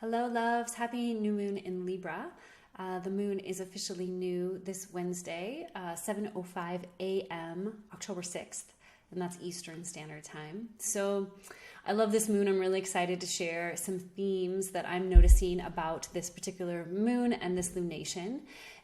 Hello, loves. Happy new moon in Libra. The moon is officially new this Wednesday, 7:05 a.m., October 6th, and that's Eastern Standard Time. So I love this moon. I'm really excited to share some themes that I'm noticing about this particular moon and this lunation.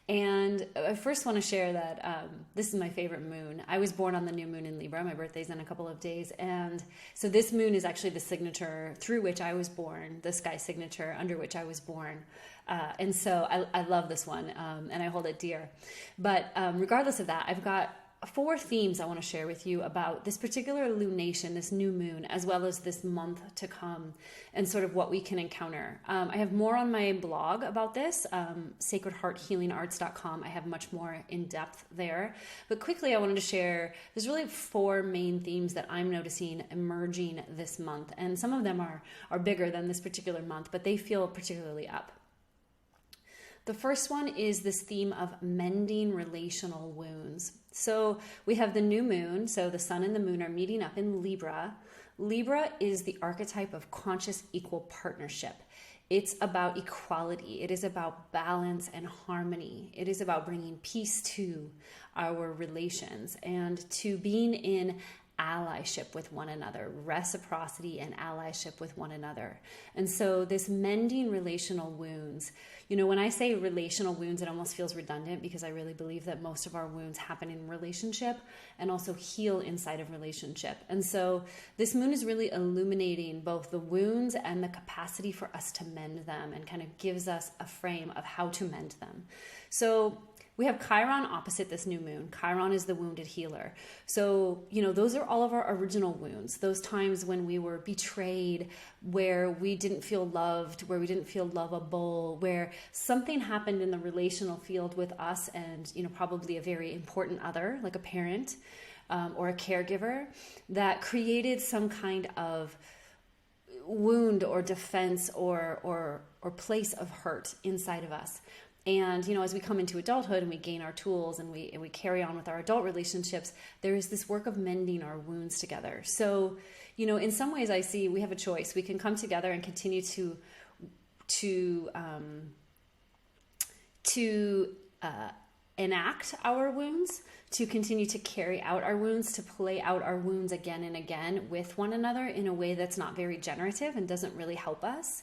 And I first want to share that this is my favorite moon. I was born on the new moon in Libra. My birthday's in a couple of days. And so this moon is actually the signature through which I was born, the sky signature under which I was born. And so I love this one and I hold it dear. But regardless of that, I've got 4 themes I want to share with you about this particular lunation, this new moon, as well as this month to come and sort of what we can encounter. I have more on my blog about this, sacredhearthealingarts.com. I have much more in depth there. But quickly, I wanted to share, there's really 4 main themes that I'm noticing emerging this month. And some of them are bigger than this particular month, but they feel particularly up. The first one is this theme of mending relational wounds. So we have the new moon, so the sun and the moon are meeting up in Libra. Libra is the archetype of conscious equal partnership. It's about equality. It is about balance and harmony. It is about bringing peace to our relations and to being in allyship with one another, reciprocity and allyship with one another. And so this mending relational wounds, when I say relational wounds, it almost feels redundant because I really believe that most of our wounds happen in relationship and also heal inside of relationship. And so this moon is really illuminating both the wounds and the capacity for us to mend them and kind of gives us a frame of how to mend them. So we have Chiron opposite this new moon. Chiron is the wounded healer. So, those are all of our original wounds. Those times when we were betrayed, where we didn't feel loved, where we didn't feel lovable, where something happened in the relational field with us and, probably a very important other, like a parent or a caregiver, that created some kind of wound or defense or place of hurt inside of us. And, as we come into adulthood and we gain our tools and we carry on with our adult relationships, there is this work of mending our wounds together. So, in some ways I see we have a choice. We can come together and continue to enact our wounds, to continue to carry out our wounds, to play out our wounds again and again with one another in a way that's not very generative and doesn't really help us.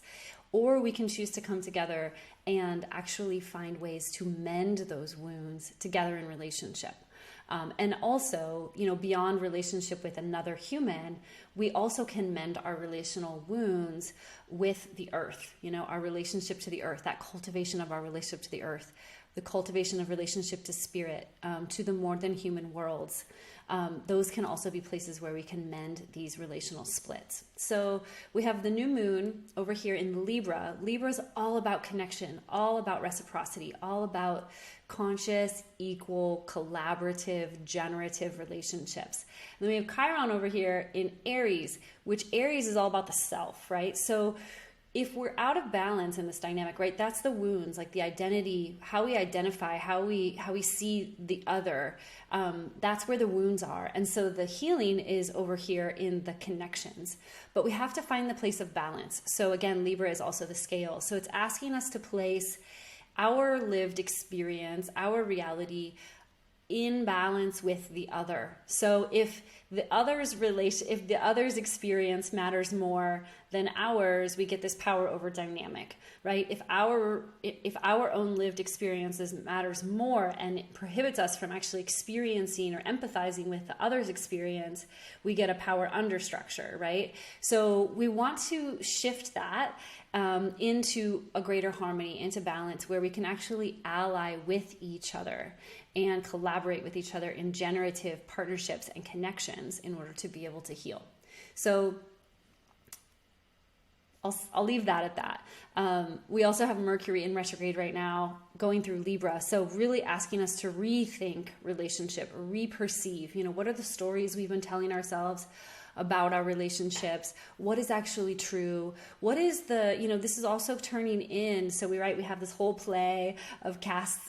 Or we can choose to come together and actually find ways to mend those wounds together in relationship. And also, beyond relationship with another human, we also can mend our relational wounds with the earth, our relationship to the earth, that cultivation of our relationship to the earth, the cultivation of relationship to spirit, to the more than human worlds. Those can also be places where we can mend these relational splits. So we have the new moon over here in Libra. Libra is all about connection, all about reciprocity, all about conscious, equal, collaborative, generative relationships. And then we have Chiron over here in Aries, which Aries is all about the self, right? So if we're out of balance in this dynamic, right, that's the wounds, like the identity, how we identify, how we see the other, that's where the wounds are. And so the healing is over here in the connections, but we have to find the place of balance. So again, Libra is also the scale. So it's asking us to place our lived experience, our reality in balance with the other. So if the other's experience matters more than ours, we get this power over dynamic, right? If our own lived experiences matters more and it prohibits us from actually experiencing or empathizing with the other's experience, we get a power under structure, right? So we want to shift that into a greater harmony, into balance, where we can actually ally with each other and collaborate with each other in generative partnerships and connections in order to be able to heal. So I'll leave that at that. We also have Mercury in retrograde right now going through Libra. So really asking us to rethink relationship, re-perceive, what are the stories we've been telling ourselves about our relationships? What is actually true? What is this is also turning in. So we have this whole play of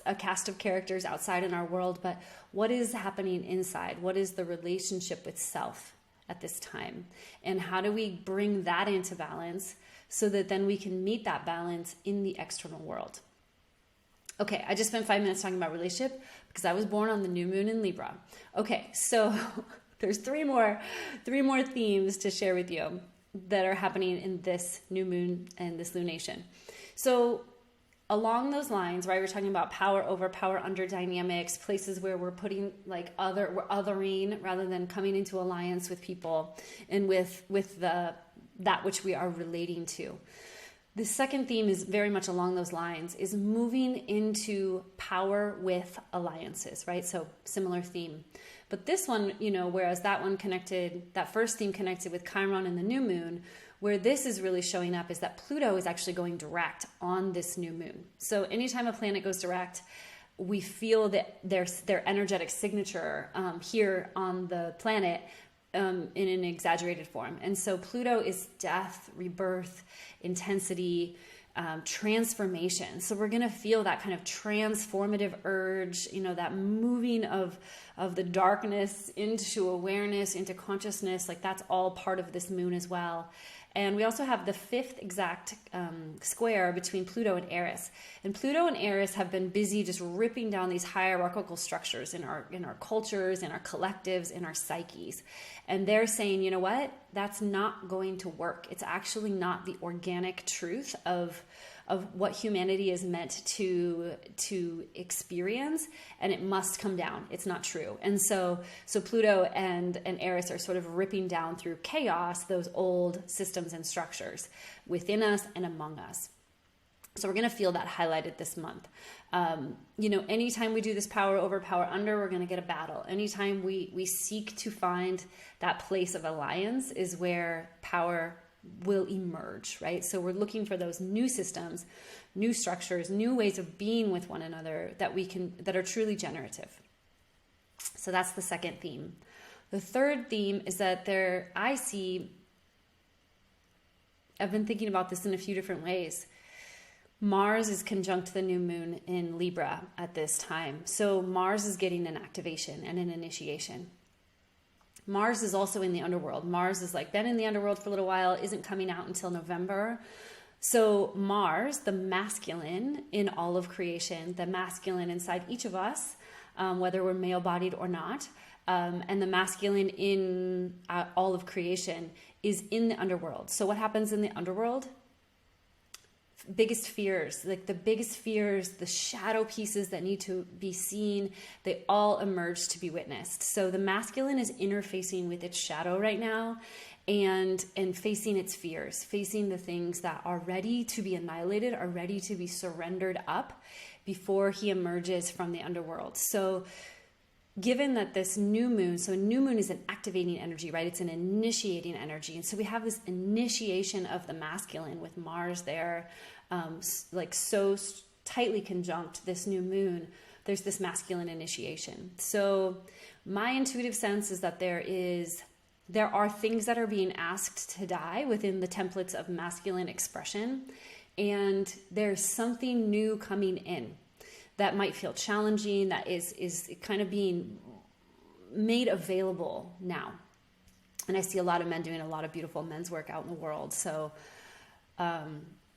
a cast of characters outside in our world, but what is happening inside? What is the relationship with self at this time? And how do we bring that into balance so that then we can meet that balance in the external world. Okay, I just spent 5 minutes talking about relationship because I was born on the new moon in Libra. Okay, so there's three more themes to share with you that are happening in this new moon and this lunation. So along those lines, right, we're talking about power over, power under dynamics, places where we're putting we're othering rather than coming into alliance with people and with that which we are relating to. The second theme is very much along those lines, is moving into power with alliances, right? So similar theme. But this one, whereas that first theme connected with Chiron and the new moon, where this is really showing up is that Pluto is actually going direct on this new moon. So anytime a planet goes direct, we feel that their energetic signature here on the planet in an exaggerated form. And so Pluto is death, rebirth, intensity, transformation. So we're going to feel that kind of transformative urge, that moving of the darkness into awareness, into consciousness. Like that's all part of this moon as well. And we also have the fifth exact square between Pluto and Eris. And Pluto and Eris have been busy just ripping down these hierarchical structures in our cultures, in our collectives, in our psyches. And they're saying, you know what? That's not going to work. It's actually not the organic truth of what humanity is meant to experience, and it must come down. It's not true. And so Pluto and Eris are sort of ripping down through chaos those old systems and structures within us and among us. So we're going to feel that highlighted this month. Anytime we do this power over, power under, we're going to get a battle. Anytime we seek to find that place of alliance is where power will emerge, right? So we're looking for those new systems, new structures, new ways of being with one another that are truly generative. So that's the second theme. The third theme is that I've been thinking about this in a few different ways. Mars is conjunct the new moon in Libra at this time. So Mars is getting an activation and an initiation. Mars is also in the underworld. Mars is been in the underworld for a little while, isn't coming out until November. So Mars, the masculine in all of creation, the masculine inside each of us, whether we're male-bodied or not, and the masculine in all of creation is in the underworld. So what happens in the underworld? Biggest fears, the shadow pieces that need to be seen, they all emerge to be witnessed. So the masculine is interfacing with its shadow right now and facing its fears, facing the things that are ready to be annihilated, are ready to be surrendered up before he emerges from the underworld. So given that this new moon, so a new moon is an activating energy, right? It's an initiating energy. And so we have this initiation of the masculine with Mars there, so tightly conjunct this new moon. There's this masculine initiation. So my intuitive sense is that there are things that are being asked to die within the templates of masculine expression. And there's something new coming in that might feel challenging, that is kind of being made available now. And I see a lot of men doing a lot of beautiful men's work out in the world. So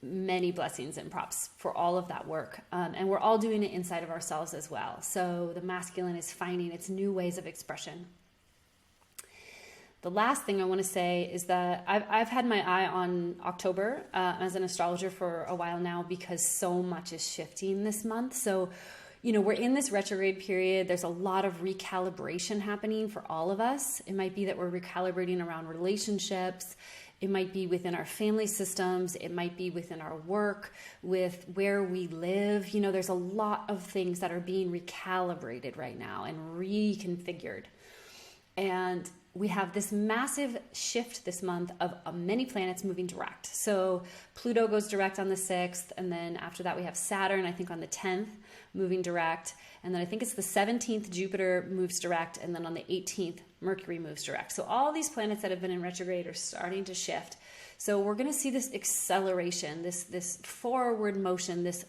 many blessings and props for all of that work. And we're all doing it inside of ourselves as well. So the masculine is finding its new ways of expression. The last thing I want to say is that I've had my eye on October as an astrologer for a while now because so much is shifting this month. So, we're in this retrograde period. There's a lot of recalibration happening for all of us. It might be that we're recalibrating around relationships. It might be within our family systems. It might be within our work, with where we live. There's a lot of things that are being recalibrated right now and reconfigured. And we have this massive shift this month of many planets moving direct. So Pluto goes direct on the 6th, and then after that we have Saturn, I think on the 10th, moving direct. And then I think it's the 17th, Jupiter moves direct, and then on the 18th, Mercury moves direct. So all these planets that have been in retrograde are starting to shift. So we're going to see this acceleration, this forward motion, this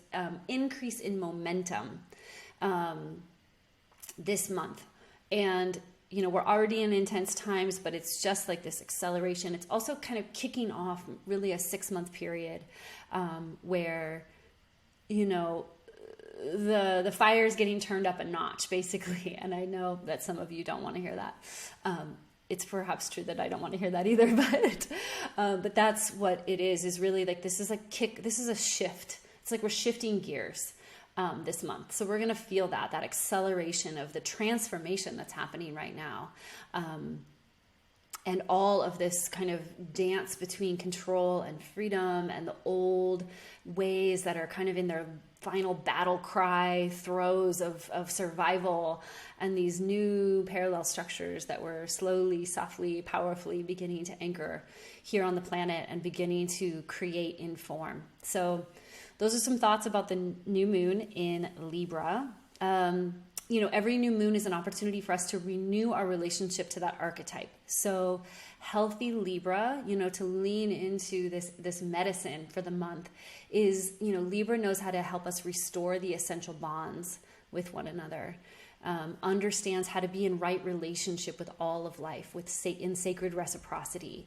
increase in momentum this month. And we're already in intense times, but it's just like this acceleration. It's also kind of kicking off really a 6-month period where, the fire is getting turned up a notch, basically. And I know that some of you don't want to hear that. It's perhaps true that I don't want to hear that either, but that's what it is really like, this is a shift. It's like we're shifting gears this month. So we're going to feel that acceleration of the transformation that's happening right now. And all of this kind of dance between control and freedom and the old ways that are kind of in their final battle cry throes of survival, and these new parallel structures that we're slowly, softly, powerfully beginning to anchor here on the planet and beginning to create in form. So those are some thoughts about the new moon in Libra. Every new moon is an opportunity for us to renew our relationship to that archetype. So healthy Libra, to lean into this medicine for the month is, Libra knows how to help us restore the essential bonds with one another, understands how to be in right relationship with all of life, in sacred reciprocity.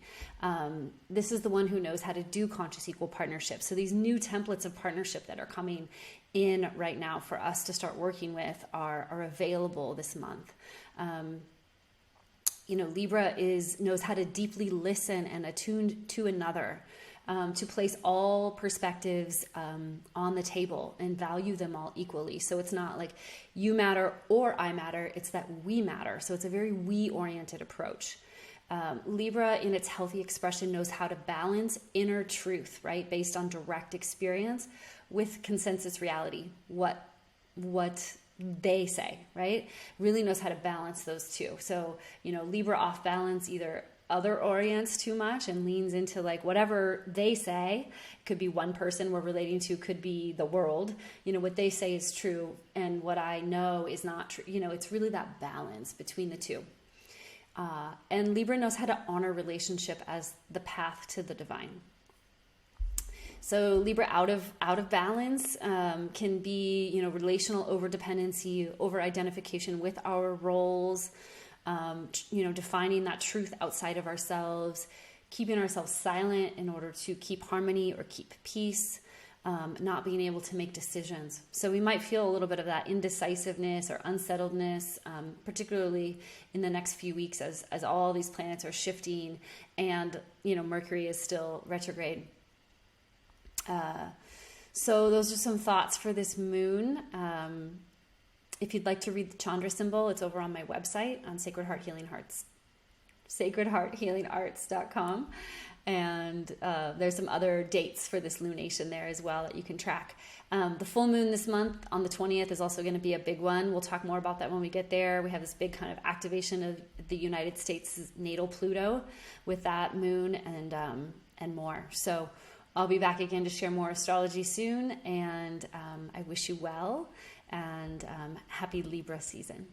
This is the one who knows how to do conscious equal partnerships. So these new templates of partnership that are coming in right now for us to start working with are available this month. Libra knows how to deeply listen and attune to another, to place all perspectives on the table and value them all equally. So it's not like you matter or I matter, it's that we matter. So it's a very we-oriented approach. Libra, in its healthy expression, knows how to balance inner truth, right, based on direct experience, with consensus reality, what they say, right? Really knows how to balance those two. So, Libra off balance either other orients too much and leans into like whatever they say. It could be one person we're relating to, could be the world. What they say is true and what I know is not true. It's really that balance between the two. And Libra knows how to honor relationship as the path to the divine. So Libra out of balance can be, relational overdependency, over-identification with our roles, defining that truth outside of ourselves, keeping ourselves silent in order to keep harmony or keep peace, not being able to make decisions. So we might feel a little bit of that indecisiveness or unsettledness, particularly in the next few weeks as all these planets are shifting and, Mercury is still retrograde. So those are some thoughts for this moon. If you'd like to read the Chandra symbol, it's over on my website on Sacred Heart Healing Arts, sacredhearthealingarts.com. And there's some other dates for this lunation there as well that you can track. The full moon this month on the 20th is also going to be a big one. We'll talk more about that when we get there. We have this big kind of activation of the United States natal Pluto with that moon and more. So I'll be back again to share more astrology soon, and I wish you well and happy Libra season.